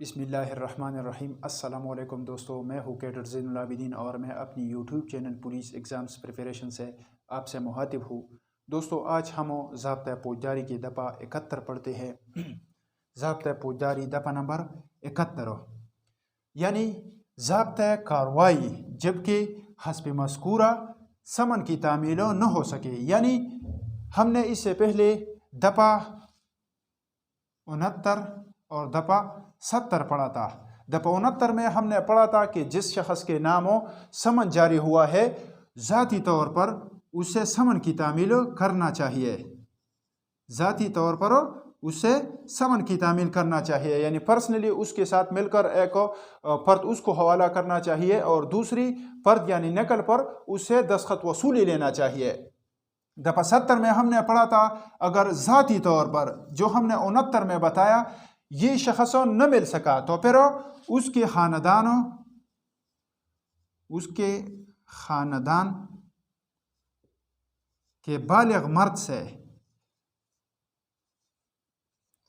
بسم اللہ الرحمن الرحیم۔ السلام علیکم دوستو، میں ہوں کیڈر زین العابدین اور میں اپنی YouTube channel police exams preparation سے آپ سے مخاطب ہوں۔ دوستو آج ہم ضابطۂ فوجداری کی دفعہ 71 پڑھتے ہیں۔ ضابطۂ فوجداری دفعہ نمبر 71 یعنی ضابطۂ کارروائی جبکہ حسب مذکورہ سمن کی تعمیل نہ ہو سکے، یعنی ہم نے اس سے پہلے دفعہ 69 اور دفعہ 70 پڑھا تھا۔ دفعہ 69 میں ہم نے پڑھا تھا کہ جس شخص کے ناموں سمن جاری ہوا ہے ذاتی طور پر اسے سمن کی تعمیل کرنا چاہیے، ذاتی طور پر اسے سمن کی تعمیل کرنا چاہیے، یعنی پرسنلی اس کے ساتھ مل کر ایک فرد اس کو حوالہ کرنا چاہیے اور دوسری فرد یعنی نقل پر اسے دستخط وصولی لینا چاہیے۔ دفعہ 70 میں ہم نے پڑھا تھا اگر ذاتی طور پر جو ہم نے 69 میں بتایا یہ شخص نہ مل سکا تو پھر اس کے خاندان کے بالغ مرد سے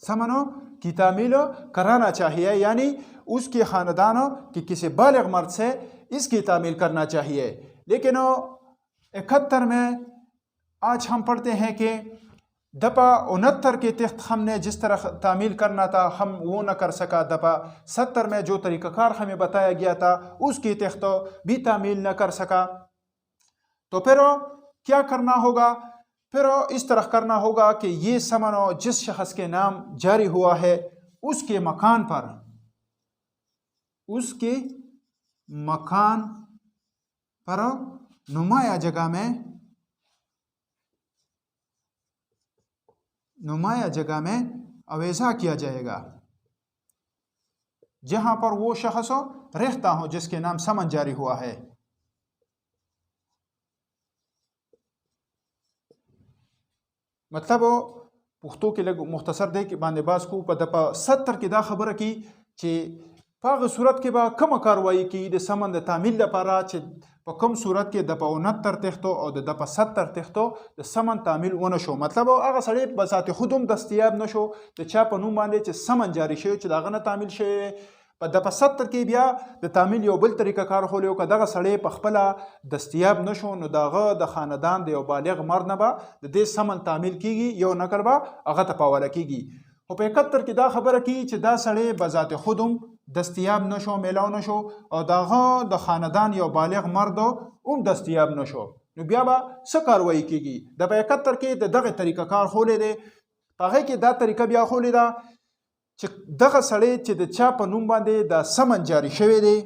سمنوں کی تعمیل کرانا چاہیے، یعنی اس کے خاندانوں کے کسی بالغ مرد سے اس کی تعمیل کرنا چاہیے۔ لیکن 71 میں آج ہم پڑھتے ہیں کہ دفعہ 69 کے تحت ہم نے جس طرح تعمیل کرنا تھا ہم وہ نہ کر سکا، دفعہ 70 میں جو طریقہ کار ہمیں بتایا گیا تھا اس کے تحت بھی تعمیل نہ کر سکا، تو پھر کیا کرنا ہوگا؟ پھر اس طرح کرنا ہوگا کہ یہ سمن جس شخص کے نام جاری ہوا ہے اس کے مکان پر نمایاں جگہ میں اویزا کیا جائے گا، جہاں پر وہ شخص رہتا ہو جس کے نام سمن جاری ہوا ہے۔ مطلب پختو کے لگ مختصر دے کہ باندے باز کو پا دفعہ 70 کی دا خبر کی چھ پاغ صورت کے با کم کاروائی کی دے سمن دے تعمیل دا پارا چھ پا کم صورت کے دفعہ 69 تختو اور دفعہ 70 تختو دے سمن تعمیل ونشو، مطلب آغا سڑے بذات خودم دستیاب نشو دے چا پا نوم باندے چھ سمن جاری شو چھ دا غنا تعمیل شو پا دفعہ 70 کی بیا دا تعمیل یو بل طریقہ کار خولیو کا دا سڑے پا خپلا دستیاب نشو نو دا غا دا خاندان دے یو بالغ مرد نبا دے سمن تعمیل کی گی یو نکر با اغا تپاوالا کی گی۔ اور پا 71 کی دا خبر کی چھ دا سڑے بذات خودم دستیاب نشو میلاو نشو اور دا غا دا خاندان یو بالغ مرد دستیاب نشو، نو بیا با سا کاروائی کی گی؟ دفعہ 71 کی دا دغی طریقہ کار خولے دے پاگے کی دا طریقہ بیا خولے دا چھ دغه سړی چې د چا په نوم باندې دا سمن جاری شوی دی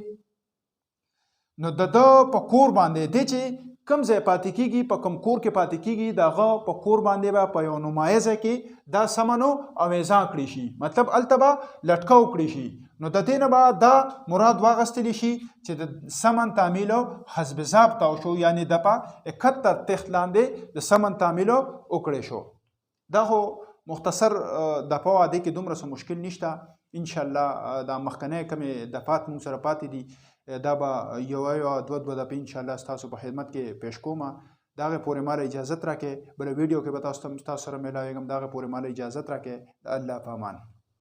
نو د ده په کور باندې دی چې کم ځای پاتې کیږي په کم کور کې پاتې کیږي د هغه په کور باندې به په یو نمایه ځای کې دا سمنو اویزا کړي شي، مطلب هلته به لټکاو کړي شي، نو د دې نه به دا مراد واخیستلی شي چې د سمن تعمیل حسب ضابطه شو، یعنی دفعه 71 تحت لاندې د سمن تعمیل وکړی شو۔ دا خو مختصر دفعه دی کې دومره څه مشکل نشته، انشاءالله دا مخکنی کمې دفعات مونږ سره پاتې دي دا به یوه دوه دفعې انشاءالله ستاسو په خدمت کې پیش کومه، د هغې پورې ماله اجازت راکړئ، بله ویډیو کې به تاسو سره میلاویږم، د هغې پورې ماله اجازت راکړئ، د الله په امان.